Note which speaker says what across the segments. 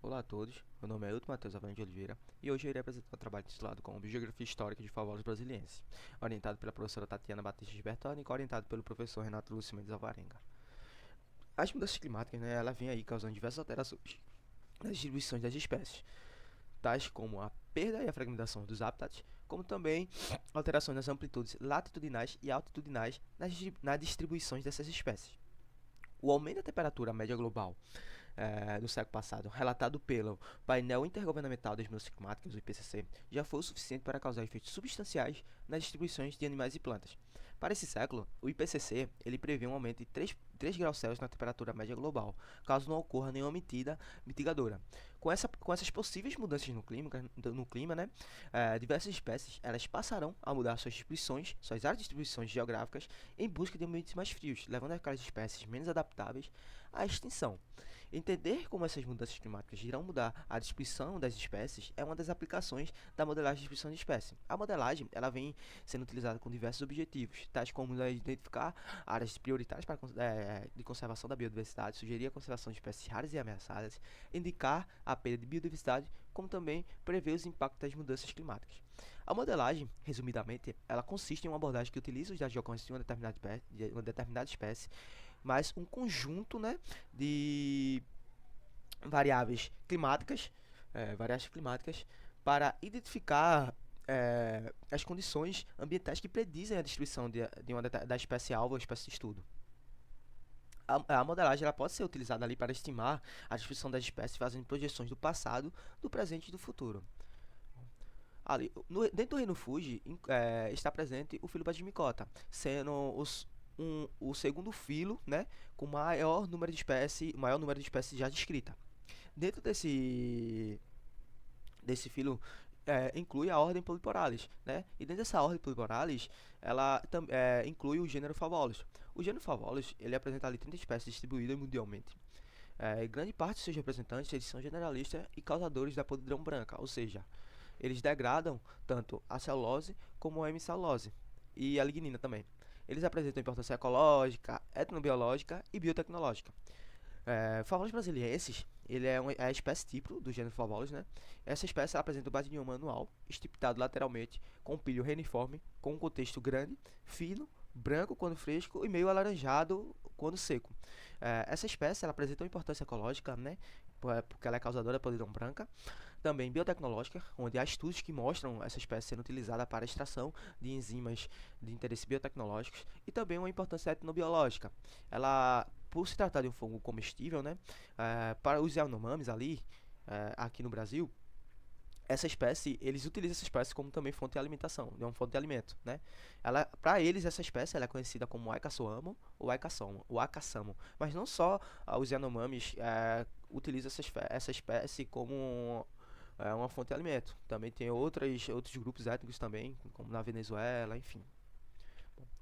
Speaker 1: Olá a todos, meu nome é Hilton Matheus Avelino de Oliveira e hoje eu irei apresentar o trabalho titulado como Biografia Histórica de Favolos Brasilienses, orientado pela professora Tatiana Batista de Bertoni e orientado pelo professor Renato Lúcio Mendes Alvarenga. As mudanças climáticas, ela vem aí causando diversas alterações nas distribuições das espécies, tais como a perda e a fragmentação dos hábitats, como também alterações nas amplitudes latitudinais e altitudinais nas distribuições dessas espécies. O aumento da temperatura média global do século passado, relatado pelo Painel Intergovernamental das Mudanças Climáticas, o IPCC, já foi o suficiente para causar efeitos substanciais nas distribuições de animais e plantas. Para esse século, o IPCC ele prevê um aumento de 3 graus Celsius na temperatura média global, caso não ocorra nenhuma medida mitigadora. Com essas possíveis mudanças no clima, diversas espécies elas passarão a mudar suas áreas de distribuições geográficas em busca de ambientes mais frios, levando aquelas espécies menos adaptáveis à extinção. Entender como essas mudanças climáticas irão mudar a distribuição das espécies é uma das aplicações da modelagem de distribuição de espécies. A modelagem ela vem sendo utilizada com diversos objetivos, tais como identificar áreas prioritárias de conservação da biodiversidade, sugerir a conservação de espécies raras e ameaçadas, indicar a perda de biodiversidade, como também prever os impactos das mudanças climáticas. A modelagem, resumidamente, ela consiste em uma abordagem que utiliza os dados de ocorrência de uma determinada espécie, mas um conjunto, de variáveis climáticas para identificar as condições ambientais que predizem a distribuição da espécie alvo ou espécie de estudo. A modelagem ela pode ser utilizada ali para estimar a distribuição das espécies, fazendo projeções do passado, do presente e do futuro. Dentro do reino Fuji está presente o filo Basgimicota, sendo o segundo filo, com maior número de espécies já descrita. Dentro desse filo inclui a ordem Polyporales, E dentro dessa ordem Polyporales, ela inclui o gênero Favolus. O gênero Favolus, ele apresenta ali 30 espécies distribuídas mundialmente. Grande parte de seus representantes eles são generalistas e causadores da podridão branca, ou seja, eles degradam tanto a celulose como a hemicelulose e a lignina também. Eles apresentam importância ecológica, etnobiológica e biotecnológica. Favolos brasilienses, ele é a espécie tipo do gênero Favolos, Essa espécie ela apresenta o badinhão anual, estipitado lateralmente, com um pilho reniforme, com um contexto grande, fino, branco quando fresco e meio alaranjado quando seco. Essa espécie ela apresenta uma importância ecológica, porque ela é causadora da podridão branca, também biotecnológica, onde há estudos que mostram essa espécie sendo utilizada para a extração de enzimas de interesse biotecnológicos e também uma importância etnobiológica. Ela, por se tratar de um fungo comestível, para os Yanomamis ali, aqui no Brasil, eles utilizam essa espécie como também fonte de alimentação, uma fonte de alimento, Para eles essa espécie ela é conhecida como Aikasoamo ou Aikasamu, mas não só os Yanomamis utilizam essa espécie como uma fonte de alimento. Também tem outros grupos étnicos também, como na Venezuela, enfim.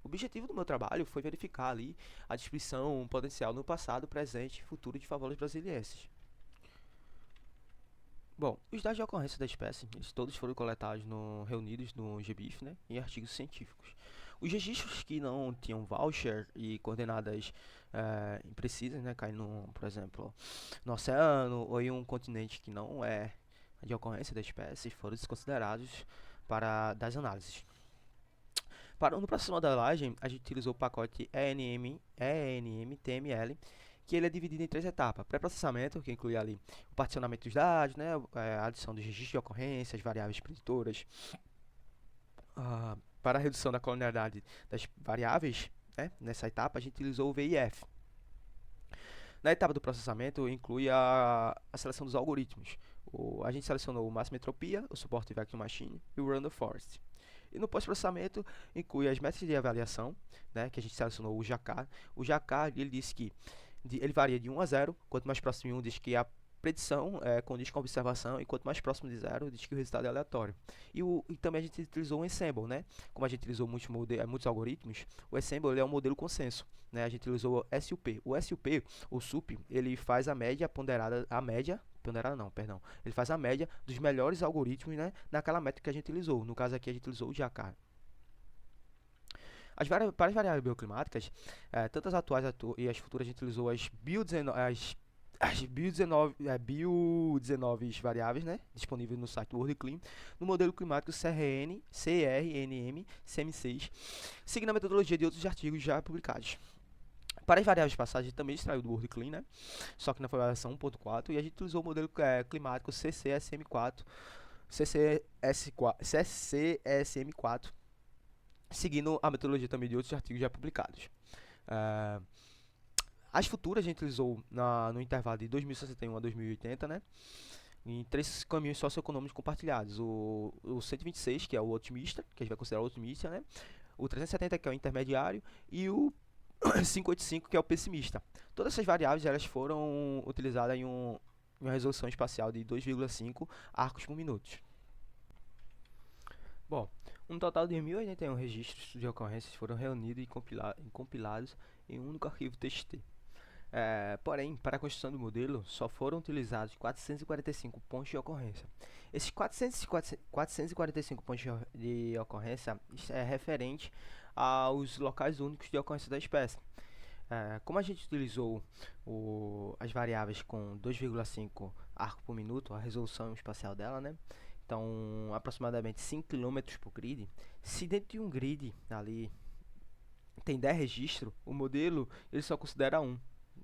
Speaker 1: O objetivo do meu trabalho foi verificar ali a distribuição potencial no passado, presente e futuro de favolas brasilienses. Bom, os dados de ocorrência da espécie, eles todos foram coletados reunidos no GBIF, em artigos científicos. Os registros que não tinham voucher e coordenadas imprecisas, caindo, por exemplo, no oceano ou em um continente que não é de ocorrência da espécie, foram desconsiderados das análises. No processo de modelagem, a gente utilizou o pacote ENM-TML, que ele é dividido em 3 etapas. Pré-processamento, que inclui ali o particionamento dos dados, a adição dos registros de ocorrência, as variáveis preditoras. Para a redução da colonialidade das variáveis, nessa etapa a gente utilizou o VIF. Na etapa do processamento, inclui a seleção dos algoritmos. A gente selecionou o Máxima Entropia, o Support Vector Machine e o Random Forest. E no pós-processamento, inclui as métricas de avaliação, que a gente selecionou o JACAR. O JACAR, ele disse que ele varia de 1 a 0, quanto mais próximo de 1 diz que a predição condiz com a observação, e quanto mais próximo de 0 diz que o resultado é aleatório. E também a gente utilizou o Ensemble, Como a gente utilizou muitos algoritmos, o Ensemble ele é um modelo consenso, A gente utilizou o SUP. O SUP, ele faz a média ponderada, ele faz a média dos melhores algoritmos, naquela métrica que a gente utilizou. No caso aqui a gente utilizou o JACAR. Para as variáveis bioclimáticas, tanto as atuais e as futuras, a gente utilizou as as bio 19 variáveis, né, disponíveis no site do World Clim, no modelo climático CRNM CM6, seguindo a metodologia de outros artigos já publicados. Para as variáveis passadas, a gente também extraiu do World Clean, né? Só que na versão 1.4, e a gente utilizou o modelo climático CCSM4, CCSM4, seguindo a metodologia também de outros artigos já publicados. As futuras a gente utilizou no intervalo de 2061 a 2080, né? Em 3 caminhos socioeconômicos compartilhados. O 126, que é o otimista, que a gente vai considerar o otimista, né? O 370, que é o intermediário, e o 585, que é o pessimista. Todas essas variáveis elas foram utilizadas em uma resolução espacial de 2,5 arcos por minuto. Bom, um total de 1.081 registros de ocorrências foram reunidos e compilados em um único arquivo TXT. Porém, para a construção do modelo, só foram utilizados 445 pontos de ocorrência. Esses 445 pontos de ocorrência é referente aos locais únicos de ocorrência da espécie. Como a gente utilizou as variáveis com 2,5 arco por minuto, a resolução espacial dela, né? Então, aproximadamente 5 km por grid. Se dentro de um grid ali tem 10 registros, o modelo ele só considera 1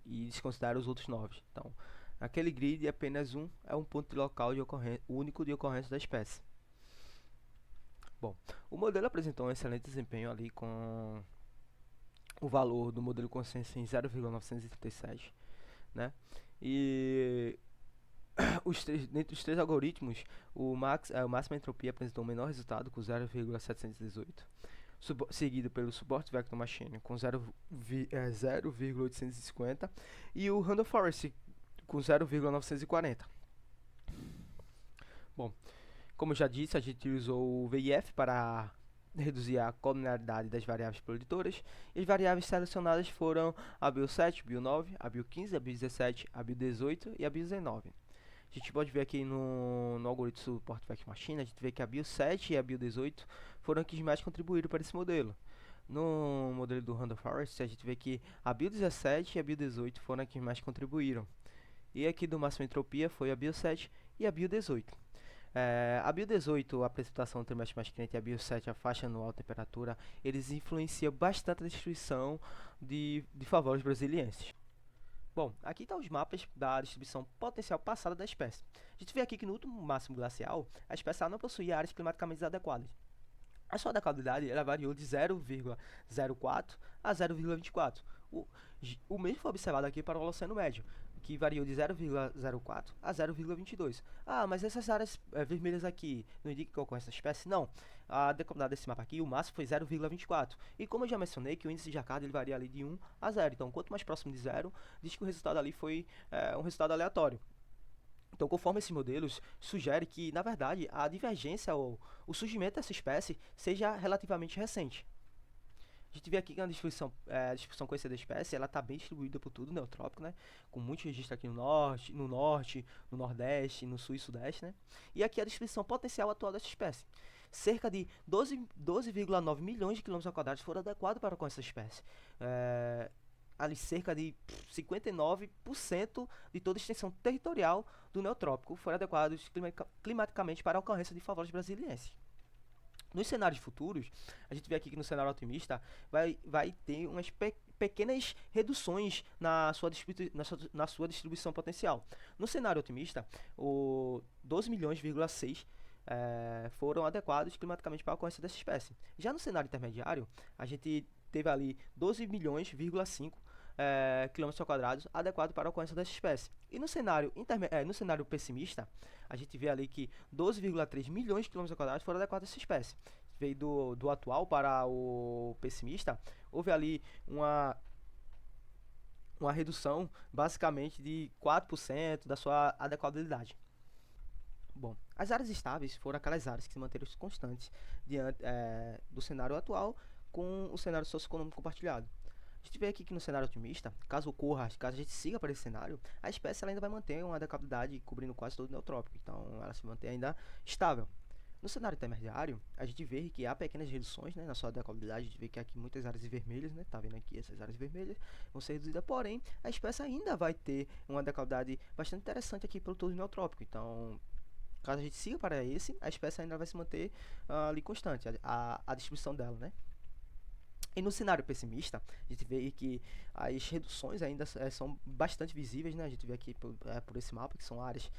Speaker 1: e desconsidera os outros 9. Então, aquele grid apenas é um ponto de local de ocorrência, único de ocorrência da espécie. Bom, o modelo apresentou um excelente desempenho ali com o valor do modelo consenso em 0,937, né? E dentre os três algoritmos, o máxima entropia apresentou o menor resultado com 0,718, seguido pelo Support Vector Machine com 0,850 e o Random Forest com 0,940. Bom, como eu já disse, a gente usou o VIF para reduzir a colonialidade das variáveis preditoras, e as variáveis selecionadas foram a BIO7, BIO9, a BIO15, a BIO17, a BIO18 e a BIO19. A gente pode ver aqui no algoritmo Support Vector Machine, a gente vê que a BIO7 e a BIO18 foram as que mais contribuíram para esse modelo. No modelo do Random Forest, a gente vê que a BIO17 e a BIO18 foram as que mais contribuíram. E aqui do máximo entropia foi a BIO7 e a BIO18. A BIO18, a precipitação do trimestre mais quente, e a BIO7, a faixa anual temperatura, eles influenciam bastante a distribuição de favores brasilienses. Bom, aqui estão os mapas da distribuição potencial passada da espécie. A gente vê aqui que no último máximo glacial, a espécie não possuía áreas climaticamente adequadas. A sua adequadidade ela variou de 0,04 a 0,24. O mesmo foi observado aqui para o Holoceno Médio, que variou de 0,04 a 0,22. Mas essas áreas vermelhas aqui não indicam que ocorre essa espécie? Não. A adequadidade desse mapa aqui, o máximo foi 0,24. E como eu já mencionei, que o índice de Jaccard ele varia ali de 1 a 0. Então, quanto mais próximo de 0, diz que o resultado ali foi um resultado aleatório. Então, conforme esses modelos, sugere que, na verdade, a divergência ou o surgimento dessa espécie seja relativamente recente. A gente vê aqui que a distribuição conhecida da espécie, ela está bem distribuída por todo o neotrópico, né? Com muitos registros aqui no norte, no nordeste, no sul e sudeste, né? E aqui a distribuição potencial atual dessa espécie. Cerca de 12,9 milhões de quilômetros quadrados foram adequados para com essa espécie. Ali cerca de 59% de toda a extensão territorial do neotrópico foram adequados climaticamente para a ocorrência de favores brasilienses. Nos cenários futuros, a gente vê aqui que no cenário otimista vai ter umas pequenas reduções na sua distribuição potencial. No cenário otimista, o 12 milhões,6 foram adequados climaticamente para a ocorrência dessa espécie. Já no cenário intermediário, a gente teve ali 12 milhões,5 quilômetros quadrados adequado para a ocorrência dessa espécie. E no cenário pessimista, a gente vê ali que 12,3 milhões de quilômetros quadrados foram adequados a essa espécie. Veio do atual para o pessimista, houve ali uma redução basicamente de 4% da sua adequabilidade. Bom, as áreas estáveis foram aquelas áreas que se manteram constantes diante do cenário atual com o cenário socioeconômico compartilhado. A gente vê aqui que no cenário otimista, caso a gente siga para esse cenário, a espécie ela ainda vai manter uma adequabilidade cobrindo quase todo o neotrópico, então ela se mantém ainda estável. No cenário intermediário, a gente vê que há pequenas reduções, né, na sua adequabilidade. A gente vê que há aqui muitas áreas vermelhas, né, tá vendo aqui essas áreas vermelhas vão ser reduzidas, porém a espécie ainda vai ter uma adequabilidade bastante interessante aqui pelo todo neotrópico. Então, caso a gente siga para esse, a espécie ainda vai se manter ali constante, a distribuição dela, né? E no cenário pessimista, a gente vê que as reduções ainda são bastante visíveis, né? A gente vê aqui por esse mapa, que são áreas,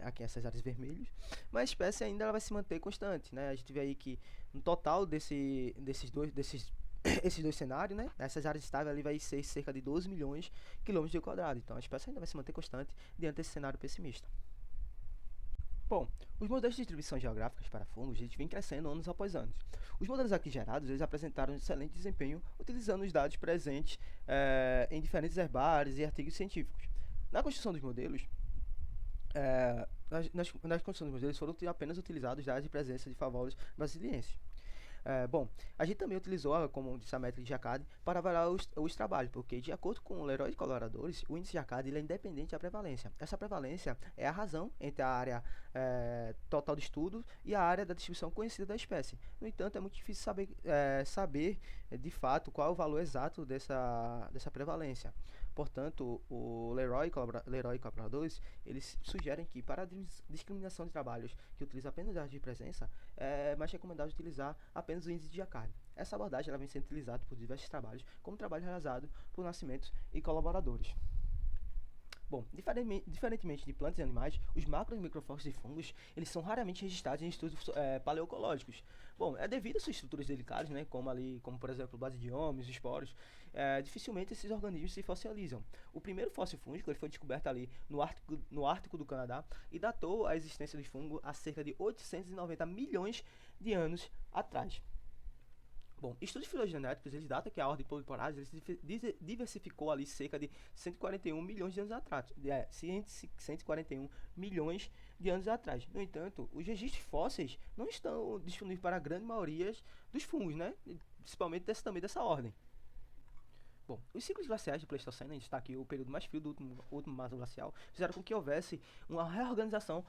Speaker 1: aqui essas áreas vermelhas, mas a espécie ainda ela vai se manter constante, né? A gente vê aí que no total esses dois cenários, né? Essas áreas estáveis ali vai ser cerca de 12 milhões de quilômetros de quadrado. Então a espécie ainda vai se manter constante diante desse cenário pessimista. Bom, os modelos de distribuição geográficas para fungos eles vêm crescendo anos após anos. Os modelos aqui gerados eles apresentaram um excelente desempenho utilizando os dados presentes em diferentes herbários e artigos científicos. Na construção dos modelos, nas construção dos modelos foram apenas utilizados dados de presença de favólios brasilienses. Bom, a gente também utilizou, como disse a métrica de Jaccard, para avaliar os trabalhos, porque de acordo com o Leroy de colaboradores, o índice Jaccard ele é independente da prevalência. Essa prevalência é a razão entre a área total de estudo e a área da distribuição conhecida da espécie. No entanto, é muito difícil saber de fato qual é o valor exato dessa prevalência. Portanto, o Leroy e colaboradores, eles sugerem que para a discriminação de trabalhos que utilizam apenas dados de presença, é mais recomendável utilizar apenas o índice de Jaccard. Essa abordagem ela vem sendo utilizada por diversos trabalhos, como trabalho realizado por Nascimento e colaboradores. Bom, diferentemente de plantas e animais, os macro e microflórulos de fungos, eles são raramente registrados em estudos paleoecológicos. Bom, é devido às suas estruturas delicadas, né, como por exemplo, basidiomas, esporos, dificilmente esses organismos se fossilizam. O primeiro fóssil fúngico ele foi descoberto ali no Ártico do Canadá e datou a existência do fungo há cerca de 890 milhões de anos atrás. Bom, estudos filogenéticos, eles datam que a ordem Polyporales se diversificou ali cerca de 141 milhões de anos atrás. 141 milhões de anos atrás. No entanto, os registros fósseis não estão disponíveis para a grande maioria dos fungos, né? Principalmente também dessa ordem. Bom, os ciclos glaciais de Pleistoceno, a gente está aqui o período mais frio do último masso glacial, fizeram com que houvesse uma reorganização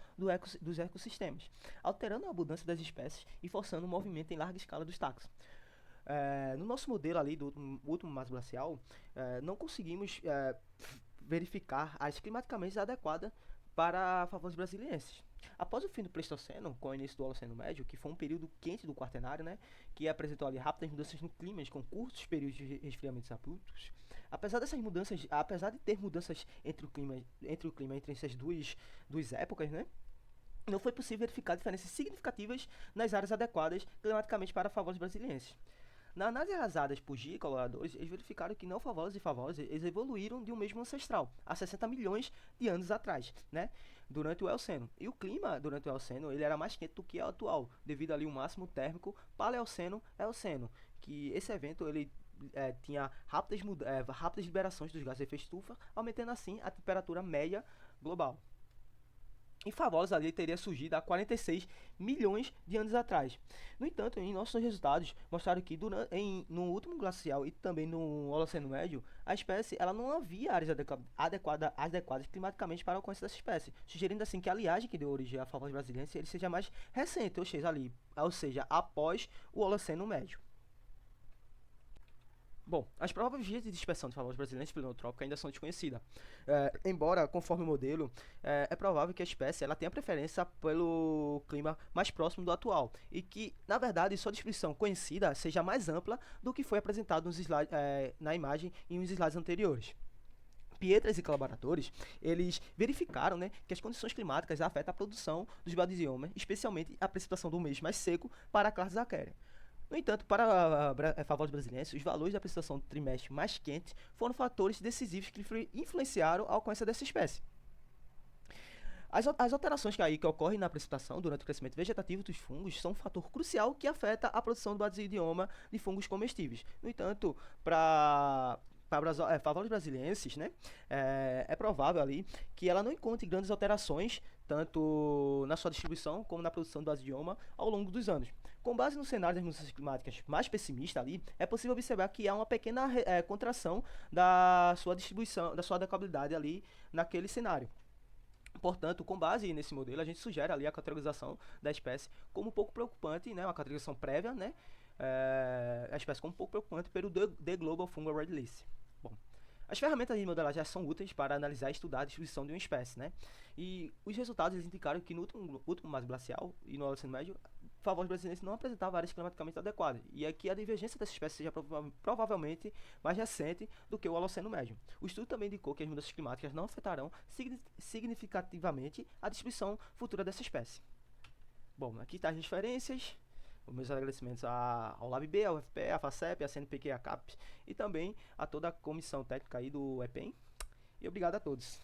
Speaker 1: dos ecossistemas, alterando a abundância das espécies e forçando o movimento em larga escala dos taxos. No nosso modelo ali do último masso glacial, não conseguimos verificar as climaticamente adequadas para favores brasilienses. Após o fim do Pleistoceno, com o início do Holoceno Médio, que foi um período quente do Quaternário, né, que apresentou ali rápidas mudanças no clima, com curtos períodos de resfriamentos abruptos, apesar de ter mudanças entre essas duas épocas, né, não foi possível verificar diferenças significativas nas áreas adequadas climaticamente para favores brasilienses. Na análise realizadas por Gia e colaboradores, eles verificaram que neofavoros e favores eles evoluíram de um mesmo ancestral, há 60 milhões de anos atrás, né, durante o Eoceno. E o clima durante o Eoceno ele era mais quente do que é o atual, devido ali ao máximo térmico Paleoceno-Eoceno, que esse evento ele tinha rápidas liberações dos gases de efeito estufa, aumentando assim a temperatura média global. E Favolos ali teria surgido há 46 milhões de anos atrás. No entanto, em nossos resultados mostraram que no último glacial e também no Holoceno Médio, a espécie ela não havia áreas adequadas climaticamente para o alcance dessa espécie, sugerindo assim que a liagem que deu origem a Favolos brasilienses ele seja mais recente, ou seja, após o Holoceno Médio. Bom, as prováveis vias de dispersão de favores brasileiros pleonotrópica ainda são desconhecidas. Embora, conforme o modelo, é provável que a espécie ela tenha preferência pelo clima mais próximo do atual e que, na verdade, sua distribuição conhecida seja mais ampla do que foi apresentado na imagem em uns slides anteriores. Pietras e colaboradores, eles verificaram, né, que as condições climáticas afetam a produção dos basidiomas, especialmente a precipitação do mês mais seco para a classe aquária. No entanto, para favores brasileiros, os valores da precipitação do trimestre mais quente foram fatores decisivos que influenciaram a alcance dessa espécie. As alterações que ocorrem na precipitação durante o crescimento vegetativo dos fungos são um fator crucial que afeta a produção do basidioma de fungos comestíveis. No entanto, para favores brasilienses, né, é provável ali que ela não encontre grandes alterações tanto na sua distribuição como na produção do basidioma ao longo dos anos. Com base no cenário das mudanças climáticas mais pessimista ali, é possível observar que há uma pequena contração da sua distribuição, da sua adequabilidade ali naquele cenário. Portanto, com base nesse modelo, a gente sugere ali a categorização da espécie como pouco preocupante, né, uma categorização prévia, né, a espécie como pouco preocupante pelo The Global Fungal Red List. Bom, as ferramentas de modelagem já são úteis para analisar e estudar a distribuição de uma espécie, né, e os resultados eles indicaram que no último máximo glacial e no Holoceno Médio, favos brasileiros não apresentavam áreas climaticamente adequadas, e aqui a divergência dessa espécie seja provavelmente mais recente do que o Holoceno Médio. O estudo também indicou que as mudanças climáticas não afetarão significativamente a distribuição futura dessa espécie. Bom, aqui estão as referências, os meus agradecimentos ao LabB, ao UFPE, à FACEP, à CNPq, à CAP e também a toda a comissão técnica aí do EPEM. E obrigado a todos.